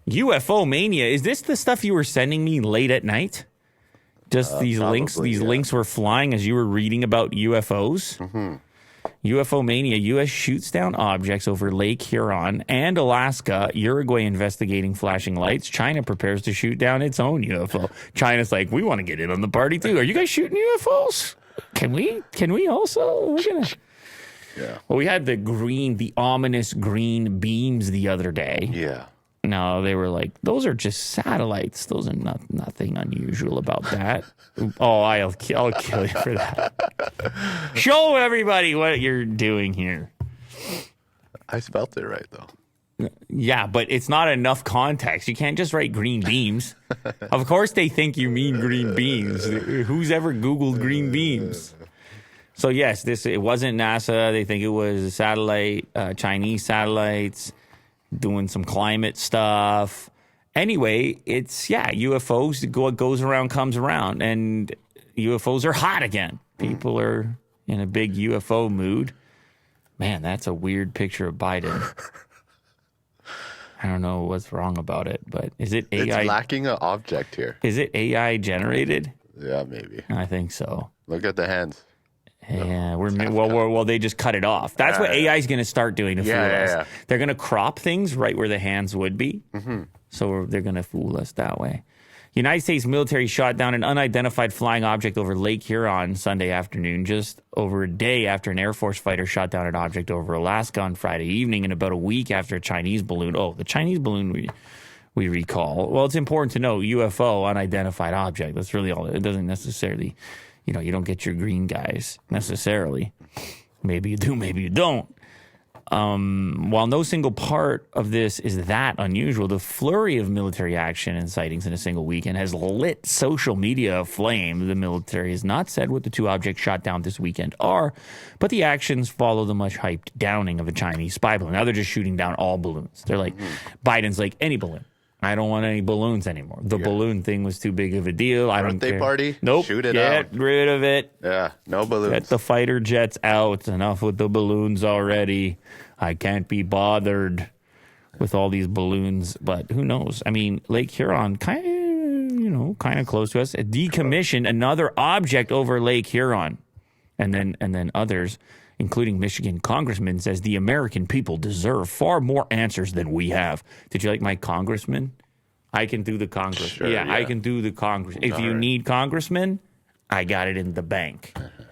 UFO mania. Is this the stuff you were sending me late at night? Just these links. These links were flying as you were reading about UFOs. Mm-hmm. UFO mania. U.S. shoots down objects over Lake Huron and Alaska. Uruguay investigating flashing lights. China prepares to shoot down its own UFO. China's like, we want to get in on the party too. Are you guys shooting UFOs? Can we also? We're gonna. Yeah. Well, we had the ominous green beams the other day. Yeah. No, they were like, those are just satellites. Those are nothing unusual about that. Oh, I'll kill you for that. Show everybody what you're doing here. I spelt it right, though. Yeah, but it's not enough context. You can't just write green beams. Of course they think you mean green beams. Who's ever Googled green beams? So, yes, it wasn't NASA. They think it was a satellite, Chinese satellites. Doing some climate stuff. Anyway, it's, UFOs, what goes around comes around. And UFOs are hot again. People are in a big UFO mood. Man, that's a weird picture of Biden. I don't know what's wrong about it, but is it AI? It's lacking an object here. Is it AI generated? Yeah, maybe. I think so. Look at the hands. Yeah, they just cut it off. That's what AI is going to start doing to fool us. Yeah. They're going to crop things right where the hands would be. Mm-hmm. So they're going to fool us that way. United States military shot down an unidentified flying object over Lake Huron Sunday afternoon, just over a day after an Air Force fighter shot down an object over Alaska on Friday evening, and about a week after a Chinese balloon. Oh, the Chinese balloon we recall. Well, it's important to know UFO, unidentified object. That's really all. It doesn't necessarily... you don't get your green guys necessarily. Maybe you do, maybe you don't. While no single part of this is that unusual, the flurry of military action and sightings in a single weekend has lit social media aflame. The military has not said what the two objects shot down this weekend are, but the actions follow the much hyped downing of a Chinese spy balloon. Now they're just shooting down all balloons. They're like, Biden's like, any balloon. I don't want any balloons anymore. The balloon thing was too big of a deal. I don't care. Birthday party? Nope. Shoot it out. Get rid of it. Yeah, no balloons. Get the fighter jets out. Enough with the balloons already. I can't be bothered with all these balloons. But who knows? I mean, Lake Huron, kind of close to us. Decommissioned another object over Lake Huron, and then others, including Michigan congressman, says the American people deserve far more answers than we have. Did you like my congressman? I can do the Congress. Sure, I can do the Congress. If you need congressman, I got it in the bank.